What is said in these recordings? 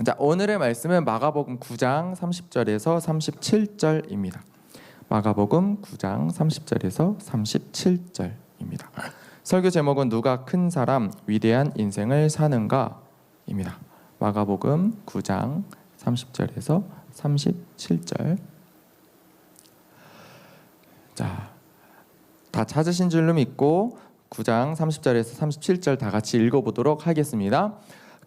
자, 오늘의 말씀은 마가복음 9장 30절에서 37절입니다. 마가복음 9장 30절에서 37절입니다. 설교 제목은 누가 큰 사람 위대한 인생을 사는가입니다. 마가복음 9장 30절에서 37절. 자, 다 찾으신 줄로 믿고 9장 30절에서 37절 다 같이 읽어보도록 하겠습니다.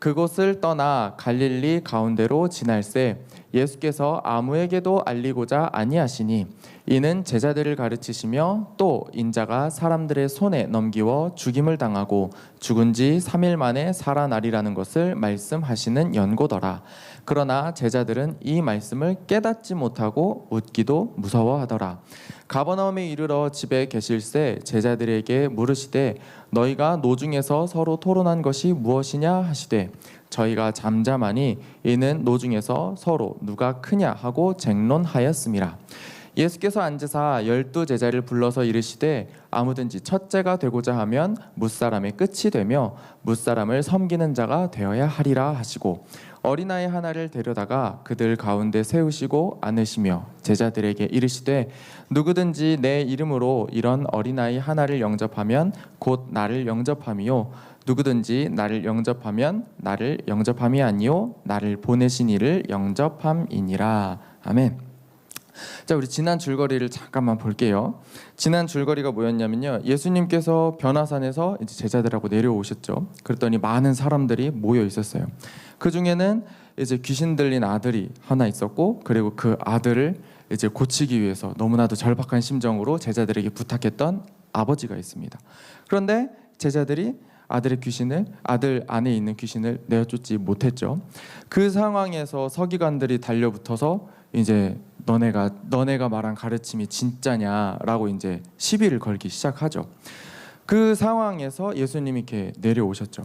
그곳을 떠나 갈릴리 가운데로 지날새 예수께서 아무에게도 알리고자 아니하시니 이는 제자들을 가르치시며 또 인자가 사람들의 손에 넘기워 죽임을 당하고 죽은 지 3일 만에 살아나리라는 것을 말씀하시는 연고더라. 그러나 제자들은 이 말씀을 깨닫지 못하고 묻기도 무서워하더라. 가버나움에 이르러 집에 계실새 제자들에게 물으시되 너희가 노중에서 서로 토론한 것이 무엇이냐 하시되 저희가 잠잠하니 이는 노중에서 서로 누가 크냐 하고 쟁론하였음이라. 예수께서 앉으사 12 제자를 불러서 이르시되 아무든지 첫째가 되고자 하면 뭇사람의 끝이 되며 뭇사람을 섬기는 자가 되어야 하리라 하시고 어린아이 하나를 데려다가 그들 가운데 세우시고 안으시며 제자들에게 이르시되 누구든지 내 이름으로 이런 어린아이 하나를 영접하면 곧 나를 영접함이요 누구든지 나를 영접하면 나를 영접함이 아니요 나를 보내신 이를 영접함이니라. 아멘. 자, 우리 지난 줄거리를 잠깐만 볼게요. 지난 줄거리가 뭐였냐면요, 예수님께서 변화산에서 이제 제자들하고 내려오셨죠. 그랬더니 많은 사람들이 모여 있었어요. 그 중에는 이제 귀신 들린 아들이 하나 있었고, 그리고 그 아들을 이제 고치기 위해서 너무나도 절박한 심정으로 제자들에게 부탁했던 아버지가 있습니다. 그런데 제자들이 아들 안에 있는 귀신을 내어쫓지 못했죠. 그 상황에서 서기관들이 달려붙어서 이제 너네가 말한 가르침이 진짜냐라고 이제 시비를 걸기 시작하죠. 그 상황에서 예수님이 이렇게 내려오셨죠.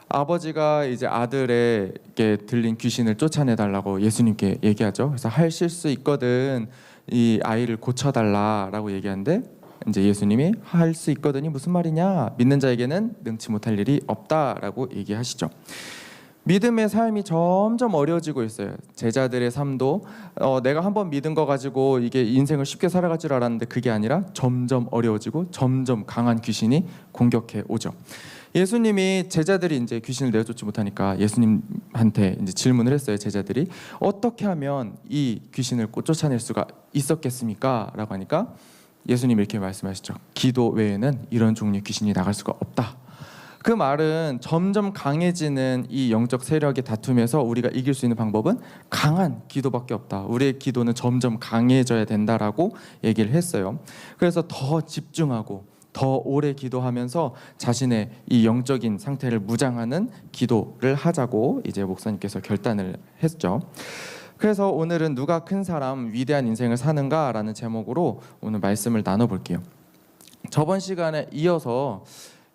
아버지가 이제 아들에게 들린 귀신을 쫓아내달라고 예수님께 얘기하죠. 그래서 하실 수 있거든 이 아이를 고쳐달라라고 얘기하는데 이제 예수님이 할 수 있거든이 무슨 말이냐? 믿는 자에게는 능치 못할 일이 없다라고 얘기하시죠. 믿음의 삶이 점점 어려워지고 있어요. 제자들의 삶도 내가 한번 믿은 거 가지고 이게 인생을 쉽게 살아갈 줄 알았는데 그게 아니라 점점 어려워지고 점점 강한 귀신이 공격해 오죠. 예수님이 제자들이 이제 귀신을 내쫓지 못하니까 예수님한테 이제 질문을 했어요. 제자들이 어떻게 하면 이 귀신을 쫓아낼 수가 있었겠습니까? 라고 하니까 예수님이 이렇게 말씀하시죠. 기도 외에는 이런 종류의 귀신이 나갈 수가 없다. 그 말은 점점 강해지는 이 영적 세력의 다툼에서 우리가 이길 수 있는 방법은 강한 기도밖에 없다. 우리의 기도는 점점 강해져야 된다라고 얘기를 했어요. 그래서 더 집중하고 더 오래 기도하면서 자신의 이 영적인 상태를 무장하는 기도를 하자고 이제 목사님께서 결단을 했죠. 그래서 오늘은 누가 큰 사람 위대한 인생을 사는가라는 제목으로 오늘 말씀을 나눠볼게요. 저번 시간에 이어서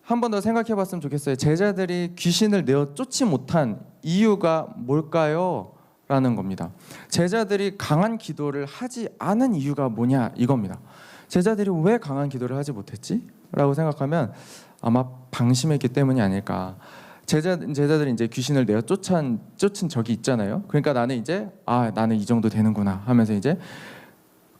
한 번 더 생각해 봤으면 좋겠어요. 제자들이 귀신을 내어 쫓지 못한 이유가 뭘까요? 라는 겁니다. 제자들이 강한 기도를 하지 않은 이유가 뭐냐 이겁니다. 제자들이 왜 강한 기도를 하지 못했지? 라고 생각하면 아마 방심했기 때문이 아닐까. 제자들이 이제 귀신을 내어 쫓은 적이 있잖아요. 그러니까 나는 이 정도 되는구나 하면서 이제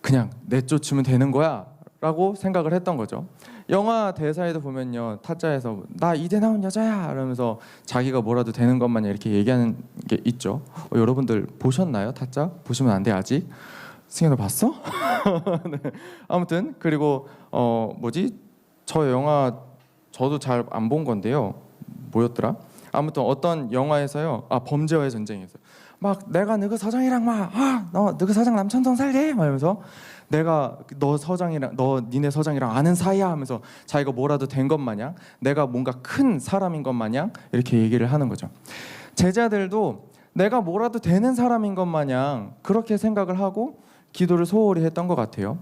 그냥 내쫓으면 되는 거야 라고 생각을 했던 거죠. 영화 대사에도 보면요, 타짜에서 나 이대 나온 여자야 이러면서 자기가 뭐라도 되는 것만 이렇게 얘기하는 게 있죠. 여러분들 보셨나요? 타짜? 보시면 안 돼 아직. 승현아 봤어? 네. 아무튼 그리고 저 영화 저도 잘 안 본 건데요. 뭐였더라? 아무튼 어떤 영화에서요. 범죄와의 전쟁에서 막 내가 너그 서장이랑 너그 서장 남천동 살게 이러면서 내가 니네 서장이랑 아는 사이야 하면서 자기가 뭐라도 된 것 마냥 내가 뭔가 큰 사람인 것 마냥 이렇게 얘기를 하는 거죠. 제자들도 내가 뭐라도 되는 사람인 것 마냥 그렇게 생각을 하고 기도를 소홀히 했던 것 같아요.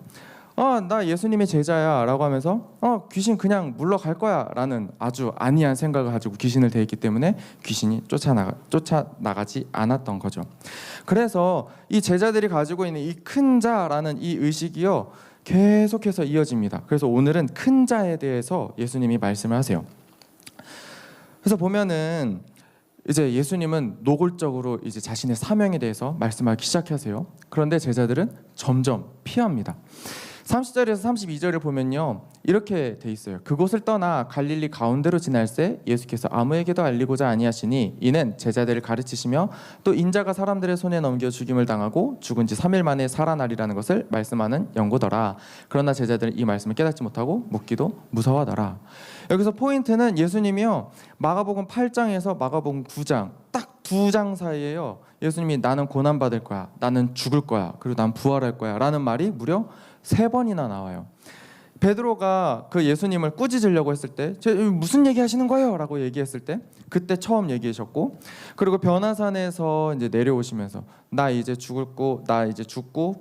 나 예수님의 제자야 라고 하면서 귀신 그냥 물러갈 거야 라는 아주 안이한 생각을 가지고 귀신을 대했기 때문에 귀신이 쫓아나가지 않았던 거죠. 그래서 이 제자들이 가지고 있는 이 큰 자라는 이 의식이요 계속해서 이어집니다. 그래서 오늘은 큰 자에 대해서 예수님이 말씀을 하세요. 그래서 보면은 이제 예수님은 노골적으로 이제 자신의 사명에 대해서 말씀하기 시작하세요. 그런데 제자들은 점점 피합니다. 30절에서 32절을 보면요, 이렇게 돼 있어요. 그곳을 떠나 갈릴리 가운데로 지날새 예수께서 아무에게도 알리고자 아니하시니 이는 제자들을 가르치시며 또 인자가 사람들의 손에 넘겨 죽임을 당하고 죽은 지 3일 만에 살아나리라는 것을 말씀하는 연고더라. 그러나 제자들은 이 말씀을 깨닫지 못하고 묻기도 무서워하더라. 여기서 포인트는 예수님이요, 마가복음 8장에서 마가복음 9장 딱 두 장 사이에요, 예수님이 나는 고난받을 거야, 나는 죽을 거야, 그리고 난 부활할 거야 라는 말이 무려 3번이나 나와요. 베드로가 그 예수님을 꾸짖으려고 했을 때 무슨 얘기 하시는 거예요? 라고 얘기했을 때 그때 처음 얘기하셨고, 그리고 변화산에서 이제 내려오시면서 나 이제 죽고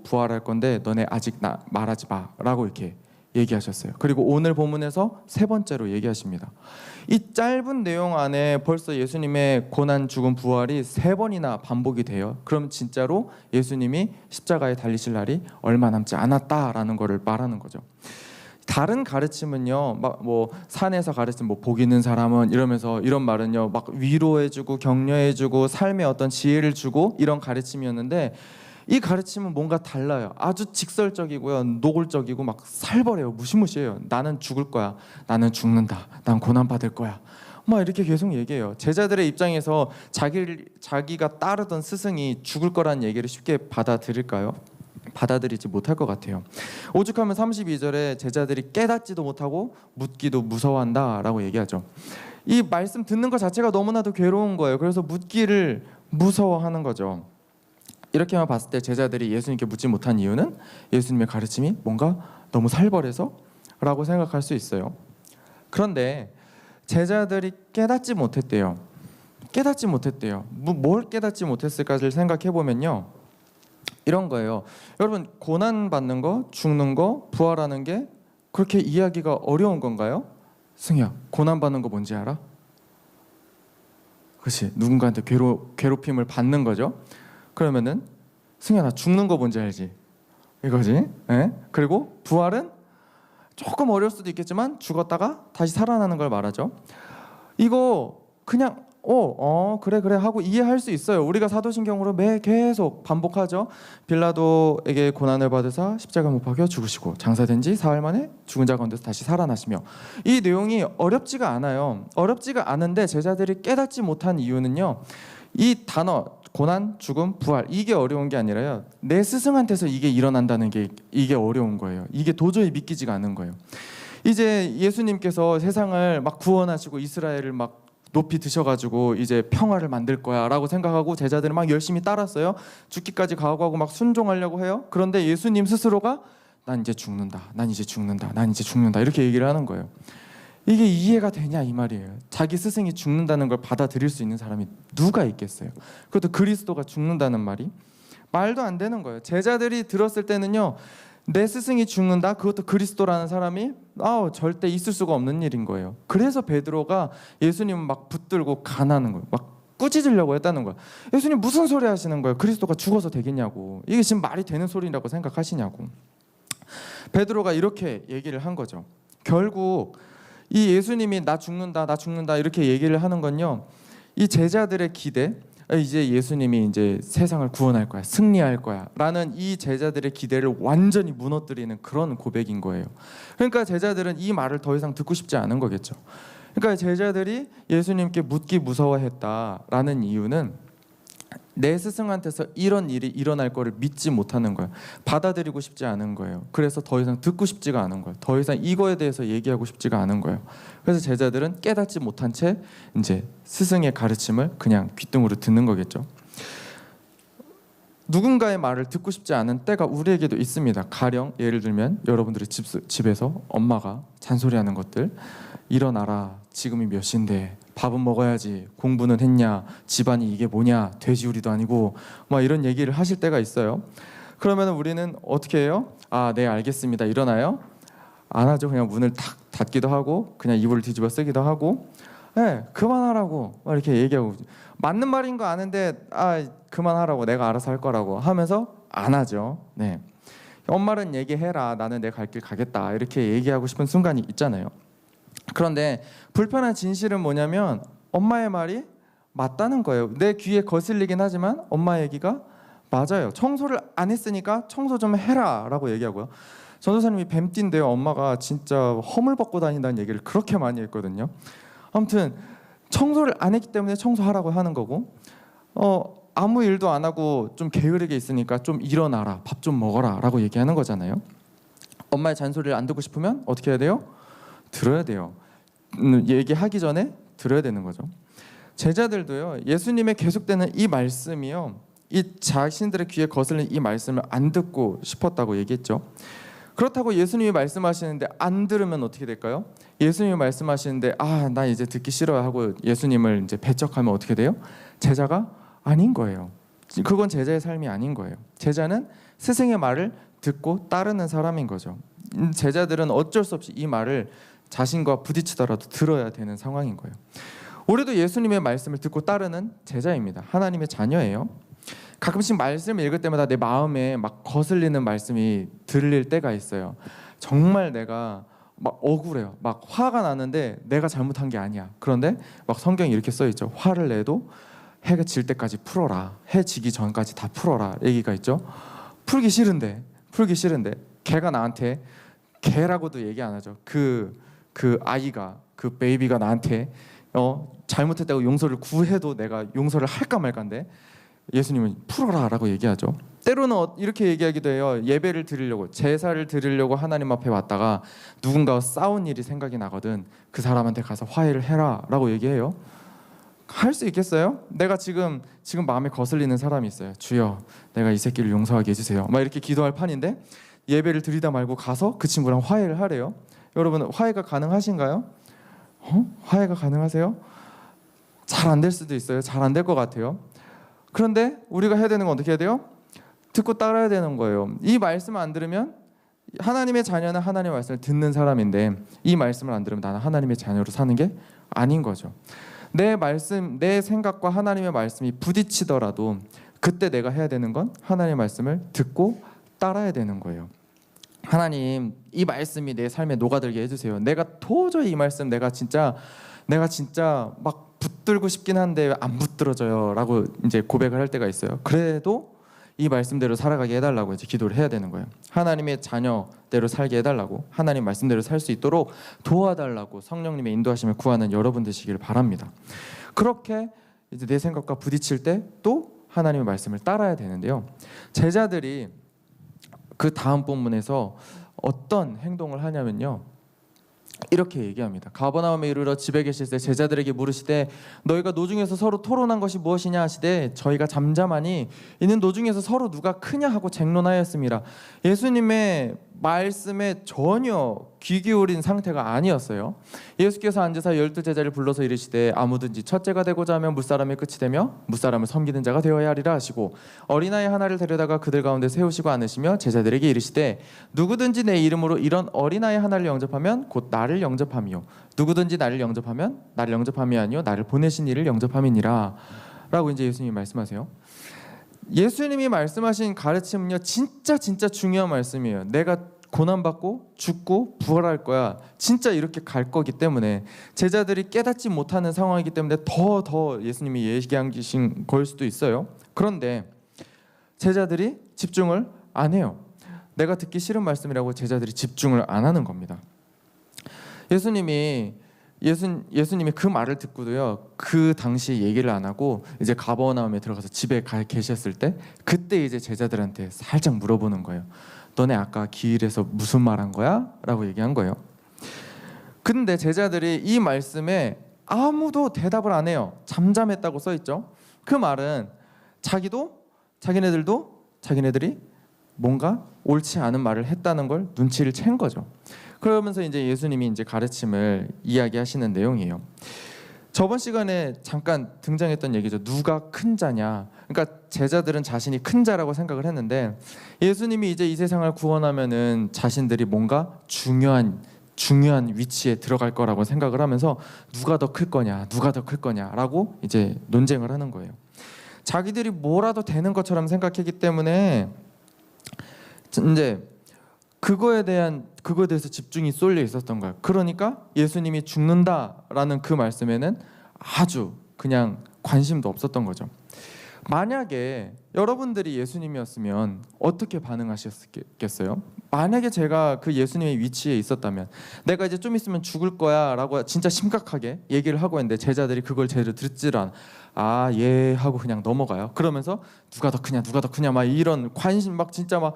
부활할 건데 너네 아직 나 말하지 마 라고 이렇게 얘기하셨어요. 그리고 오늘 본문에서 3번째로 얘기하십니다. 이 짧은 내용 안에 벌써 예수님의 고난, 죽음, 부활이 3번이나 반복이 돼요. 그럼 진짜로 예수님이 십자가에 달리실 날이 얼마 남지 않았다라는 것을 말하는 거죠. 다른 가르침은요, 막 뭐 산에서 가르친 뭐 복 있는 사람은 이러면서 이런 말은요, 막 위로해주고 격려해주고 삶의 어떤 지혜를 주고 이런 가르침이었는데, 이 가르침은 뭔가 달라요. 아주 직설적이고요, 노골적이고 막 살벌해요. 무시무시해요. 나는 죽을 거야, 나는 죽는다, 난 고난 받을 거야, 막 이렇게 계속 얘기해요. 제자들의 입장에서 자기가 따르던 스승이 죽을 거라는 얘기를 쉽게 받아들일까요? 받아들이지 못할 것 같아요. 오죽하면 32절에 제자들이 깨닫지도 못하고 묻기도 무서워한다라고 얘기하죠. 이 말씀 듣는 것 자체가 너무나도 괴로운 거예요. 그래서 묻기를 무서워하는 거죠. 이렇게만 봤을 때 제자들이 예수님께 묻지 못한 이유는 예수님의 가르침이 뭔가 너무 살벌해서 라고 생각할 수 있어요. 그런데 제자들이 깨닫지 못했대요. 뭘 깨닫지 못했을까를 생각해 보면요, 이런 거예요. 여러분, 고난 받는 거, 죽는 거, 부활하는 게 그렇게 이해하기가 어려운 건가요? 승희야, 고난 받는 거 뭔지 알아? 그렇지, 누군가한테 괴롭힘을 받는 거죠. 그러면은 승희야, 나 죽는 거 뭔지 알지? 이거지. 네? 그리고 부활은 조금 어려울 수도 있겠지만 죽었다가 다시 살아나는 걸 말하죠. 이거 그냥 그래 하고 이해할 수 있어요. 우리가 사도신경으로 계속 반복하죠. 빌라도에게 고난을 받으사 십자가 못 박혀 죽으시고 장사된 지 4일 만에 죽은 자 가운데서 다시 살아나시며, 이 내용이 어렵지가 않아요. 어렵지가 않은데 제자들이 깨닫지 못한 이유는요, 이 단어 고난, 죽음, 부활, 이게 어려운 게 아니라요, 내 스승한테서 이게 일어난다는 게 이게 어려운 거예요. 이게 도저히 믿기지가 않은 거예요. 이제 예수님께서 세상을 막 구원하시고 이스라엘을 막 높이 드셔가지고 이제 평화를 만들 거야 라고 생각하고 제자들은 막 열심히 따랐어요. 죽기까지 각오하고 막 순종하려고 해요. 그런데 예수님 스스로가 난 이제 죽는다, 난 이제 죽는다 이렇게 얘기를 하는 거예요. 이게 이해가 되냐 이 말이에요. 자기 스승이 죽는다는 걸 받아들일 수 있는 사람이 누가 있겠어요? 그것도 그리스도가 죽는다는 말이 말도 안 되는 거예요. 제자들이 들었을 때는요, 내 스승이 죽는다, 그것도 그리스도라는 사람이 절대 있을 수가 없는 일인 거예요. 그래서 베드로가 예수님을 막 붙들고 간하는 거예요. 막 꾸짖으려고 했다는 거예요. 예수님 무슨 소리 하시는 거예요? 그리스도가 죽어서 되겠냐고. 이게 지금 말이 되는 소리라고 생각하시냐고. 베드로가 이렇게 얘기를 한 거죠. 결국 이 예수님이 나 죽는다 이렇게 얘기를 하는 건요, 이 제자들의 기대, 이제 예수님이 이제 세상을 구원할 거야, 승리할 거야 라는 이 제자들의 기대를 완전히 무너뜨리는 그런 고백인 거예요. 그러니까 제자들은 이 말을 더 이상 듣고 싶지 않은 거겠죠. 그러니까 제자들이 예수님께 묻기 무서워했다라는 이유는 내 스승한테서 이런 일이 일어날 거를 믿지 못하는 거예요. 받아들이고 싶지 않은 거예요. 그래서 더 이상 듣고 싶지가 않은 거예요. 더 이상 이거에 대해서 얘기하고 싶지가 않은 거예요. 그래서 제자들은 깨닫지 못한 채 이제 스승의 가르침을 그냥 귓등으로 듣는 거겠죠. 누군가의 말을 듣고 싶지 않은 때가 우리에게도 있습니다. 가령 예를 들면 여러분들의 집에서 엄마가 잔소리하는 것들, 일어나라, 지금이 몇 시인데 밥은 먹어야지, 공부는 했냐, 집안이 이게 뭐냐, 돼지우리도 아니고 막 이런 얘기를 하실 때가 있어요. 그러면 우리는 어떻게 해요? 네, 알겠습니다. 일어나요? 안 하죠. 그냥 문을 탁 닫기도 하고 그냥 이불을 뒤집어 쓰기도 하고, 네, 그만하라고 막 이렇게 얘기하고, 맞는 말인 거 아는데 그만하라고, 내가 알아서 할 거라고 하면서 안 하죠. 네, 엄마는 얘기해라, 나는 내 갈 길 가겠다 이렇게 얘기하고 싶은 순간이 있잖아요. 그런데 불편한 진실은 뭐냐면 엄마의 말이 맞다는 거예요. 내 귀에 거슬리긴 하지만 엄마 얘기가 맞아요. 청소를 안 했으니까 청소 좀 해라 라고 얘기하고요. 전도사님이 뱀띠인데요, 엄마가 진짜 허물 벗고 다닌다는 얘기를 그렇게 많이 했거든요. 아무튼 청소를 안 했기 때문에 청소하라고 하는 거고, 아무 일도 안 하고 좀 게으르게 있으니까 좀 일어나라, 밥 좀 먹어라 라고 얘기하는 거잖아요. 엄마의 잔소리를 안 듣고 싶으면 어떻게 해야 돼요? 들어야 돼요. 얘기하기 전에 들어야 되는 거죠. 제자들도요, 예수님의 계속되는 이 말씀이요, 이 자신들의 귀에 거슬린 이 말씀을 안 듣고 싶었다고 얘기했죠. 그렇다고 예수님이 말씀하시는데 안 들으면 어떻게 될까요? 예수님이 말씀하시는데 나 이제 듣기 싫어요 하고 예수님을 이제 배척하면 어떻게 돼요? 제자가 아닌 거예요. 그건 제자의 삶이 아닌 거예요. 제자는 스승의 말을 듣고 따르는 사람인 거죠. 제자들은 어쩔 수 없이 이 말을 자신과 부딪히더라도 들어야 되는 상황인 거예요. 우리도 예수님의 말씀을 듣고 따르는 제자입니다. 하나님의 자녀예요. 가끔씩 말씀을 읽을 때마다 내 마음에 막 거슬리는 말씀이 들릴 때가 있어요. 정말 내가 막 억울해요. 막 화가 나는데 내가 잘못한 게 아니야. 그런데 막 성경에 이렇게 써 있죠. 화를 내도 해가 질 때까지 풀어라. 해 지기 전까지 다 풀어라. 얘기가 있죠. 풀기 싫은데 걔가 나한테, 걔라고도 얘기 안 하죠. 그 아이가, 그 베이비가 나한테 잘못했다고 용서를 구해도 내가 용서를 할까 말까인데 예수님은 풀어라 라고 얘기하죠. 때로는 이렇게 얘기하기도 해요. 예배를 드리려고, 제사를 드리려고 하나님 앞에 왔다가 누군가와 싸운 일이 생각이 나거든. 그 사람한테 가서 화해를 해라 라고 얘기해요. 할 수 있겠어요? 내가 지금 마음에 거슬리는 사람이 있어요. 주여, 내가 이 새끼를 용서하게 해주세요. 막 이렇게 기도할 판인데 예배를 드리다 말고 가서 그 친구랑 화해를 하래요. 여러분, 화해가 가능하신가요? 화해가 가능하세요? 잘 안 될 수도 있어요. 잘 안 될 것 같아요. 그런데 우리가 해야 되는 건 어떻게 해야 돼요? 듣고 따라야 되는 거예요. 이 말씀을 안 들으면, 하나님의 자녀는 하나님의 말씀을 듣는 사람인데 이 말씀을 안 들으면 나는 하나님의 자녀로 사는 게 아닌 거죠. 내 말씀, 내 생각과 하나님의 말씀이 부딪히더라도 그때 내가 해야 되는 건 하나님의 말씀을 듣고 따라야 되는 거예요. 하나님, 이 말씀이 내 삶에 녹아들게 해주세요. 내가 도저히 이 말씀 내가 진짜 막 붙들고 싶긴 한데 안 붙들어져요 라고 이제 고백을 할 때가 있어요. 그래도 이 말씀대로 살아가게 해달라고 이제 기도를 해야 되는 거예요. 하나님의 자녀대로 살게 해달라고, 하나님 말씀대로 살 수 있도록 도와달라고 성령님의 인도하심을 구하는 여러분 되시길 바랍니다. 그렇게 이제 내 생각과 부딪힐 때 또 하나님의 말씀을 따라야 되는데요. 제자들이 그 다음 본문에서 어떤 행동을 하냐면요, 이렇게 얘기합니다. 가버나움에 이르러 집에 계실 때 제자들에게 물으시되 너희가 노중에서 서로 토론한 것이 무엇이냐 하시되 저희가 잠잠하니 이는 노중에서 서로 누가 크냐 하고 쟁론하였습니다. 예수님의 말씀에 전혀 귀 기울인 상태가 아니었어요. 예수께서 앉으사 12제자를 불러서 이르시되 아무든지 첫째가 되고자 하면 무사람의 끝이 되며 무사람을 섬기는 자가 되어야 하리라 하시고 어린아이 하나를 데려다가 그들 가운데 세우시고 앉으시며 제자들에게 이르시되 누구든지 내 이름으로 이런 어린아이 하나를 영접하면 곧 나를 영접함이요 누구든지 나를 영접하면 나를 영접함이 아니요 나를 보내신 이를 영접함이니라 라고 이제 예수님이 말씀하세요. 예수님이 말씀하신 가르침은요, 진짜 중요한 말씀이에요. 내가 고난받고 죽고 부활할 거야, 진짜 이렇게 갈 거기 때문에 제자들이 깨닫지 못하는 상황이기 때문에 더 예수님이 얘기하신 걸 수도 있어요. 그런데 제자들이 집중을 안 해요. 내가 듣기 싫은 말씀이라고 제자들이 집중을 안 하는 겁니다. 예수님이 그 말을 듣고도요, 그 당시 얘기를 안 하고 이제 가버나움에 들어가서 집에 계셨을 때 그때 이제 제자들한테 살짝 물어보는 거예요. 너네 아까 길에서 무슨 말한 거야? 라고 얘기한 거예요. 근데 제자들이 이 말씀에 아무도 대답을 안 해요. 잠잠했다고 써 있죠. 그 말은 자기네들이 뭔가 옳지 않은 말을 했다는 걸 눈치를 챈 거죠. 그러면서 이제 예수님이 이제 가르침을 이야기하시는 내용이에요. 저번 시간에 잠깐 등장했던 얘기죠. 누가 큰 자냐. 그러니까 제자들은 자신이 큰 자라고 생각을 했는데 예수님이 이제 이 세상을 구원하면은 자신들이 뭔가 중요한 위치에 들어갈 거라고 생각을 하면서 누가 더 클 거냐라고 이제 논쟁을 하는 거예요. 자기들이 뭐라도 되는 것처럼 생각했기 때문에 이제 그거에 대해서 집중이 쏠려 있었던 거예요. 그러니까 예수님이 죽는다라는 그 말씀에는 아주 그냥 관심도 없었던 거죠. 만약에 여러분들이 예수님이었으면 어떻게 반응하셨겠어요? 만약에 제가 그 예수님의 위치에 있었다면, 내가 이제 좀 있으면 죽을 거야 라고 진짜 심각하게 얘기를 하고 있는데 제자들이 그걸 제대로 듣질 않아. 아, 예 하고 그냥 넘어가요. 그러면서 누가 더 크냐 막 이런 관심, 막 진짜 막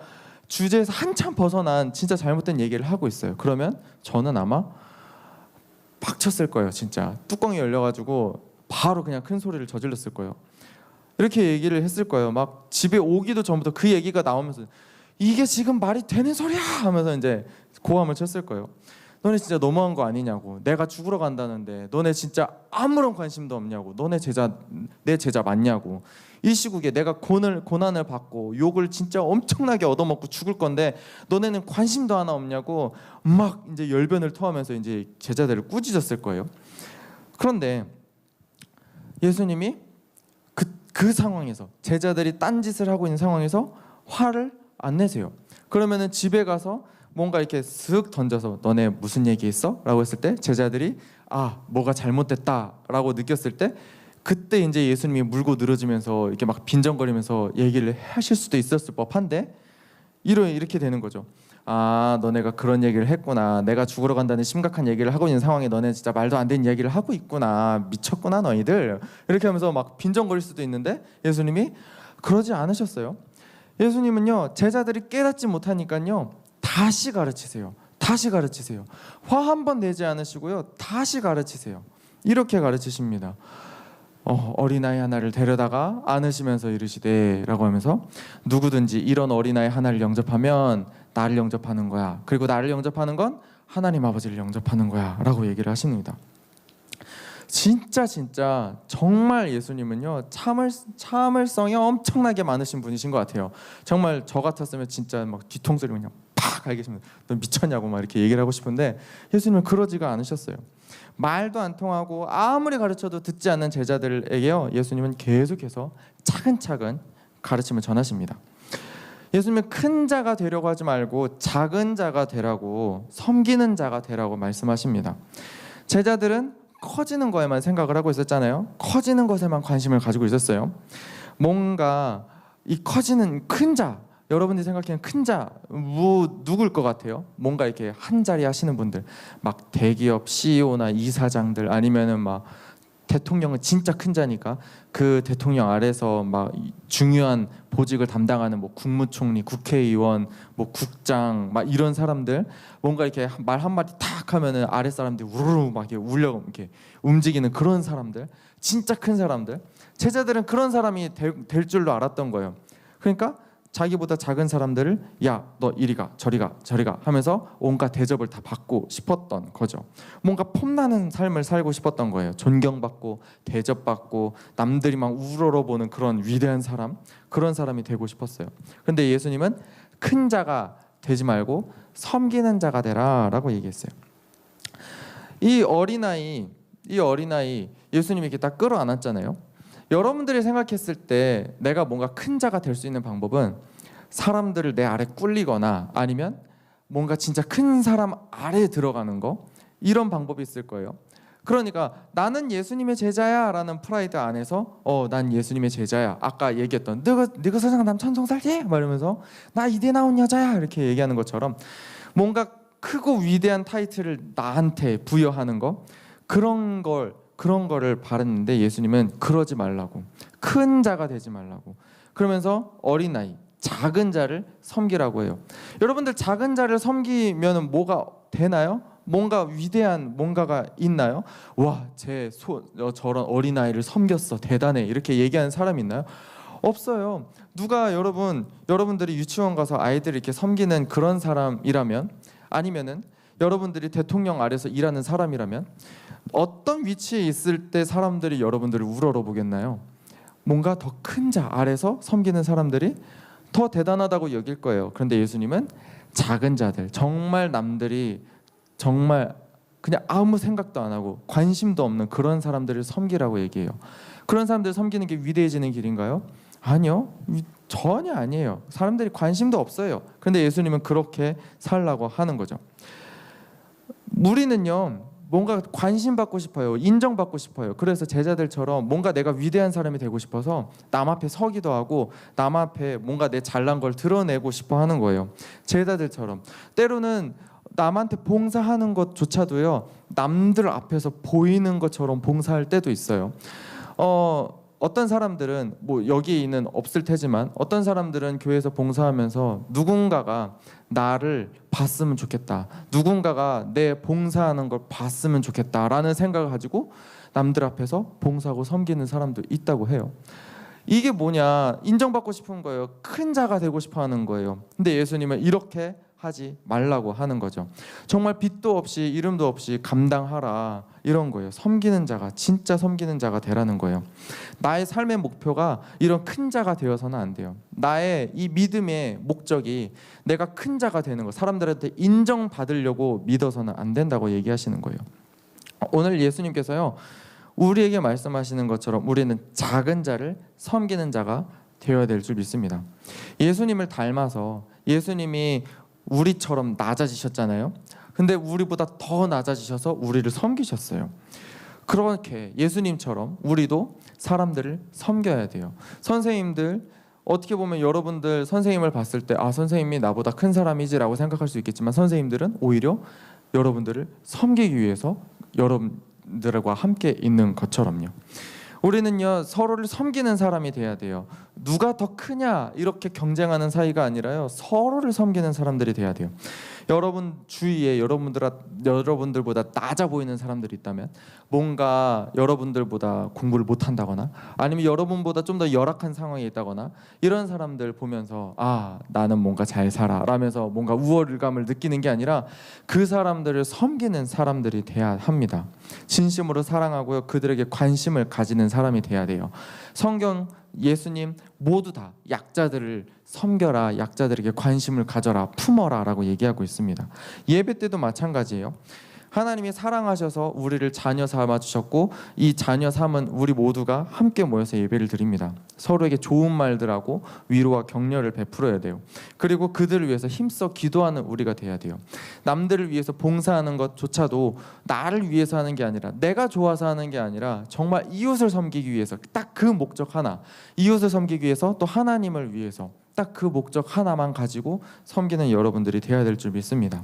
주제에서 한참 벗어난 진짜 잘못된 얘기를 하고 있어요. 그러면 저는 아마 빡쳤을 거예요. 진짜 뚜껑이 열려가지고 바로 그냥 큰 소리를 저질렀을 거예요. 이렇게 얘기를 했을 거예요. 막 집에 오기도 전부터 그 얘기가 나오면서 이게 지금 말이 되는 소리야 하면서 이제 고함을 쳤을 거예요. 너네 진짜 너무한 거 아니냐고. 내가 죽으러 간다는데 너네 진짜 아무런 관심도 없냐고. 너네 내 제자 맞냐고. 이 시국에 내가 고난을 받고 욕을 진짜 엄청나게 얻어먹고 죽을 건데 너네는 관심도 하나 없냐고 막 이제 열변을 토하면서 이제 제자들을 꾸짖었을 거예요. 그런데 예수님이 그 상황에서, 제자들이 딴짓을 하고 있는 상황에서 화를 안 내세요. 그러면은 집에 가서 뭔가 이렇게 쓱 던져서 너네 무슨 얘기 있어? 라고 했을 때 제자들이 뭐가 잘못됐다라고 느꼈을 때, 그때 이제 예수님이 물고 늘어지면서 이렇게 막 빈정거리면서 얘기를 하실 수도 있었을 법한데 이렇게 되는 거죠. 너네가 그런 얘기를 했구나. 내가 죽으러 간다는 심각한 얘기를 하고 있는 상황에 너네 진짜 말도 안 되는 얘기를 하고 있구나. 미쳤구나 너희들. 이렇게 하면서 막 빈정거릴 수도 있는데 예수님이 그러지 않으셨어요. 예수님은요, 제자들이 깨닫지 못하니까요 다시 가르치세요. 화 한 번 내지 않으시고요, 다시 가르치세요. 이렇게 가르치십니다. 어린아이 하나를 데려다가 안으시면서 이르시되 라고 하면서, 누구든지 이런 어린아이 하나를 영접하면 나를 영접하는 거야. 그리고 나를 영접하는 건 하나님 아버지를 영접하는 거야 라고 얘기를 하십니다. 진짜 정말 예수님은요 참을성이 엄청나게 많으신 분이신 것 같아요. 정말 저 같았으면 진짜 막 뒤통수를 그냥 팍 알겠습니다. 너 미쳤냐고 막 이렇게 얘기를 하고 싶은데 예수님은 그러지가 않으셨어요. 말도 안 통하고 아무리 가르쳐도 듣지 않는 제자들에게요 예수님은 계속해서 차근차근 가르침을 전하십니다. 예수님은 큰 자가 되려고 하지 말고 작은 자가 되라고, 섬기는 자가 되라고 말씀하십니다. 제자들은 커지는 거에만 생각을 하고 있었잖아요. 커지는 것에만 관심을 가지고 있었어요. 뭔가 이 커지는 큰 자, 여러분들이 생각하는 큰 자 누굴 것 같아요? 뭔가 이렇게 한 자리 하시는 분들, 막 대기업 CEO나 이사장들, 아니면은 막 대통령은 진짜 큰 자니까 그 대통령 아래서 막 중요한 보직을 담당하는 뭐 국무총리, 국회의원, 뭐 국장, 막 이런 사람들, 뭔가 이렇게 말 한마디 탁 하면은 아래 사람들이 우르르 막 이렇게 울려 이렇게 움직이는 그런 사람들, 진짜 큰 사람들. 제자들은 그런 사람이 될 줄로 알았던 거예요. 그러니까 자기보다 작은 사람들을 너 이리 가 저리 가 하면서 온갖 대접을 다 받고 싶었던 거죠. 뭔가 폼나는 삶을 살고 싶었던 거예요. 존경받고 대접받고 남들이 막 우러러보는 그런 위대한 사람, 그런 사람이 되고 싶었어요. 그런데 예수님은 큰 자가 되지 말고 섬기는 자가 되라 라고 얘기했어요. 이 어린아이 예수님이 이렇게 딱 끌어안았잖아요. 여러분들이 생각했을 때 내가 뭔가 큰 자가 될 수 있는 방법은 사람들을 내 아래 꿀리거나 아니면 뭔가 진짜 큰 사람 아래에 들어가는 거, 이런 방법이 있을 거예요. 그러니까 나는 예수님의 제자야 라는 프라이드 안에서 난 예수님의 제자야, 아까 얘기했던 너가 세상 남천성 살지? 막 이러면서 나 이대 나온 여자야 이렇게 얘기하는 것처럼 뭔가 크고 위대한 타이틀을 나한테 부여하는 거, 그런 거를 바랐는데 예수님은 그러지 말라고, 큰 자가 되지 말라고, 그러면서 어린아이, 작은 자를 섬기라고 해요. 여러분들 작은 자를 섬기면 뭐가 되나요? 뭔가 위대한 뭔가가 있나요? 저런 어린아이를 섬겼어, 대단해, 이렇게 얘기하는 사람이 있나요? 없어요. 누가 여러분들이 유치원 가서 아이들 이렇게 섬기는 그런 사람이라면, 아니면은 여러분들이 대통령 아래서 일하는 사람이라면 어떤 위치에 있을 때 사람들이 여러분들을 우러러 보겠나요? 뭔가 더 큰 자 아래서 섬기는 사람들이 더 대단하다고 여길 거예요. 그런데 예수님은 작은 자들, 정말 남들이 정말 그냥 아무 생각도 안 하고 관심도 없는 그런 사람들을 섬기라고 얘기해요. 그런 사람들을 섬기는 게 위대해지는 길인가요? 아니요, 전혀 아니에요. 사람들이 관심도 없어요. 그런데 예수님은 그렇게 살라고 하는 거죠. 우리는요, 뭔가 관심 받고 싶어요. 인정받고 싶어요. 그래서 제자들처럼 뭔가 내가 위대한 사람이 되고 싶어서 남 앞에 서기도 하고 남 앞에 뭔가 내 잘난 걸 드러내고 싶어 하는 거예요. 제자들처럼 때로는 남한테 봉사하는 것조차도요, 남들 앞에서 보이는 것처럼 봉사할 때도 있어요. 어떤 사람들은 뭐 여기에 있는 없을 테지만 어떤 사람들은 교회에서 봉사하면서 누군가가 나를 봤으면 좋겠다, 누군가가 내 봉사하는 걸 봤으면 좋겠다라는 생각을 가지고 남들 앞에서 봉사하고 섬기는 사람도 있다고 해요. 이게 뭐냐, 인정받고 싶은 거예요. 큰 자가 되고 싶어 하는 거예요. 근데 예수님은 이렇게 하지 말라고 하는 거죠. 정말 빛도 없이 이름도 없이 감당하라, 이런 거예요. 섬기는 자가, 진짜 섬기는 자가 되라는 거예요. 나의 삶의 목표가 이런 큰 자가 되어서는 안 돼요. 나의 이 믿음의 목적이 내가 큰 자가 되는 거, 사람들한테 인정받으려고 믿어서는 안 된다고 얘기하시는 거예요. 오늘 예수님께서요, 우리에게 말씀하시는 것처럼 우리는 작은 자를 섬기는 자가 되어야 될 줄 믿습니다. 예수님을 닮아서 예수님이 우리처럼 낮아지셨잖아요. 근데 우리보다 더 낮아지셔서 우리를 섬기셨어요. 그렇게 예수님처럼 우리도 사람들을 섬겨야 돼요. 선생님들, 어떻게 보면 여러분들 선생님을 봤을 때 선생님이 나보다 큰 사람이지라고 생각할 수 있겠지만 선생님들은 오히려 여러분들을 섬기기 위해서 여러분들과 함께 있는 것처럼요. 우리는요, 서로를 섬기는 사람이 돼야 돼요. 누가 더 크냐 이렇게 경쟁하는 사이가 아니라요, 서로를 섬기는 사람들이 돼야 돼요. 여러분 주위에 여러분들보다 낮아 보이는 사람들이 있다면, 뭔가 여러분들보다 공부를 못한다거나 아니면 여러분보다 좀 더 열악한 상황에 있다거나, 이런 사람들 보면서 나는 뭔가 잘 살아 라면서 뭔가 우월감을 느끼는 게 아니라 그 사람들을 섬기는 사람들이 돼야 합니다. 진심으로 사랑하고요, 그들에게 관심을 가지는 사람이 돼야 돼요. 성경, 예수님 모두 다 약자들을 섬겨라, 약자들에게 관심을 가져라, 품어라 라고 얘기하고 있습니다. 예배 때도 마찬가지예요. 하나님이 사랑하셔서 우리를 자녀 삼아 주셨고, 이 자녀 삼은 우리 모두가 함께 모여서 예배를 드립니다. 서로에게 좋은 말들하고 위로와 격려를 베풀어야 돼요. 그리고 그들을 위해서 힘써 기도하는 우리가 돼야 돼요. 남들을 위해서 봉사하는 것조차도 나를 위해서 하는 게 아니라, 내가 좋아서 하는 게 아니라 정말 이웃을 섬기기 위해서, 딱 그 목적 하나, 이웃을 섬기기 위해서, 또 하나님을 위해서 딱 그 목적 하나만 가지고 섬기는 여러분들이 되어야 될 줄 믿습니다.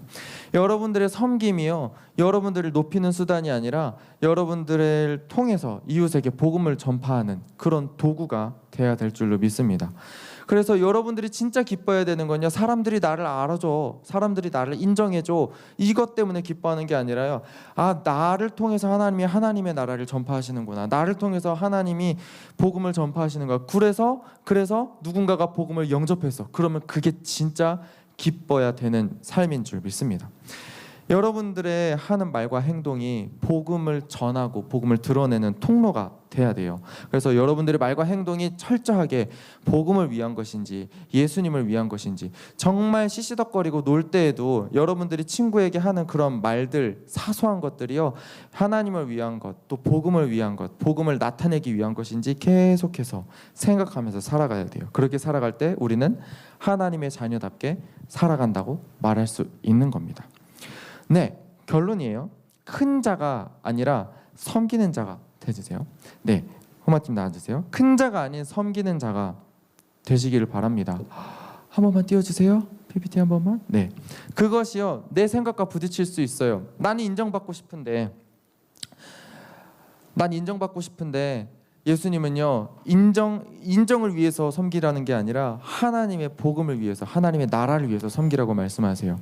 여러분들의 섬김이요, 여러분들을 높이는 수단이 아니라 여러분들을 통해서 이웃에게 복음을 전파하는 그런 도구가 되어야 될 줄로 믿습니다. 그래서 여러분들이 진짜 기뻐해야 되는 건요, 사람들이 나를 알아줘, 사람들이 나를 인정해줘, 이것 때문에 기뻐하는 게 아니라요, 나를 통해서 하나님이 하나님의 나라를 전파하시는구나, 나를 통해서 하나님이 복음을 전파하시는 거야. 그래서 누군가가 복음을 영접했어. 그러면 그게 진짜 기뻐야 되는 삶인 줄 믿습니다. 여러분들의 하는 말과 행동이 복음을 전하고 복음을 드러내는 통로가 돼야 돼요. 그래서 여러분들의 말과 행동이 철저하게 복음을 위한 것인지 예수님을 위한 것인지, 정말 시시덕거리고 놀 때에도 여러분들이 친구에게 하는 그런 말들, 사소한 것들이요, 하나님을 위한 것, 또 복음을 위한 것, 복음을 나타내기 위한 것인지 계속해서 생각하면서 살아가야 돼요. 그렇게 살아갈 때 우리는 하나님의 자녀답게 살아간다고 말할 수 있는 겁니다. 네, 결론이에요. 큰 자가 아니라 섬기는 자가 되주세요. 네, 호마팀 나와주세요. 큰 자가 아닌 섬기는 자가 되시기를 바랍니다. 한 번만 띄워주세요. PPT 한 번만. 네, 그것이요, 내 생각과 부딪힐 수 있어요. 나는 인정받고 싶은데 예수님은요, 인정을 위해서 섬기라는 게 아니라 하나님의 복음을 위해서, 하나님의 나라를 위해서 섬기라고 말씀하세요.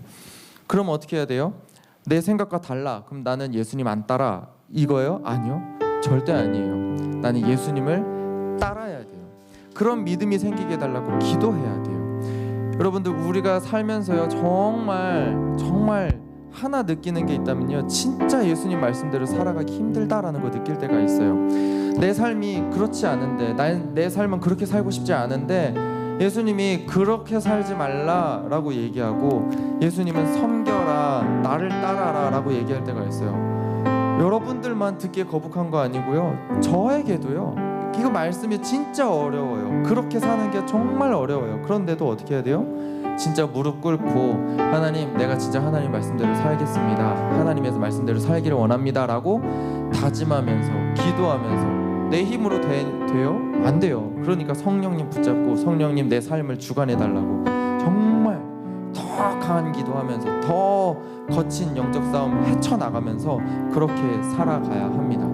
그럼 어떻게 해야 돼요? 내 생각과 달라, 그럼 나는 예수님 안 따라, 이거예요? 아니요, 절대 아니에요. 나는 예수님을 따라야 돼요. 그런 믿음이 생기게 해달라고 기도해야 돼요. 여러분들, 우리가 살면서요, 정말 하나 느끼는 게 있다면요, 진짜 예수님 말씀대로 살아가기 힘들다라는 거 느낄 때가 있어요. 내 삶이 그렇지 않은데, 내 삶은 그렇게 살고 싶지 않은데 예수님이 그렇게 살지 말라라고 얘기하고, 예수님은 섬겨라, 나를 따라라 라고 얘기할 때가 있어요. 여러분들만 듣기에 거북한 거 아니고요, 저에게도요, 이거 말씀이 진짜 어려워요. 그렇게 사는 게 정말 어려워요. 그런데도 어떻게 해야 돼요? 진짜 무릎 ቁ고 하나님, 내가 진짜 하나님 말씀대로 살겠습니다. 하나님의 말씀대로 살기를 원합니다 라고 다짐하면서 기도하면서. 내 힘으로 돼요? 안 돼요. 그러니까 성령님 붙잡고 성령님 내 삶을 주관해 달라고 정말 더 강한 기도하면서 더 거친 영적 싸움 헤쳐나가면서 그렇게 살아가야 합니다.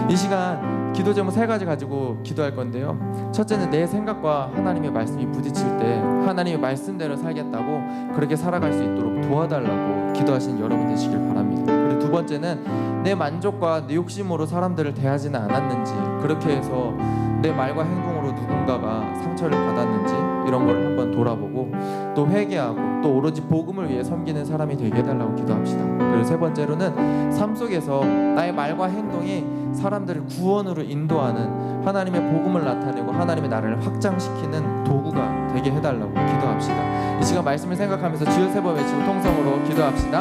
이 시간 기도 제목 3가지 가지고 기도할 건데요. 첫째는 내 생각과 하나님의 말씀이 부딪힐 때 하나님의 말씀대로 살겠다고 그렇게 살아갈 수 있도록 도와달라고 기도하신 여러분 되시길 바랍니다. 그리고 두 번째는 내 만족과 내 욕심으로 사람들을 대하지는 않았는지, 그렇게 해서 내 말과 행동으로 누군가가 상처를 받았는지 이런 걸 한번 돌아보고 또 회개하고 또 오로지 복음을 위해 섬기는 사람이 되게 해달라고 기도합시다. 그리고 세 번째로는 삶 속에서 나의 말과 행동이 사람들을 구원으로 인도하는 하나님의 복음을 나타내고 하나님의 나라를 확장시키는 도구가 되게 해달라고 기도합시다. 이 시간 말씀을 생각하면서 주여 세 번 외치고 통성으로 기도합시다.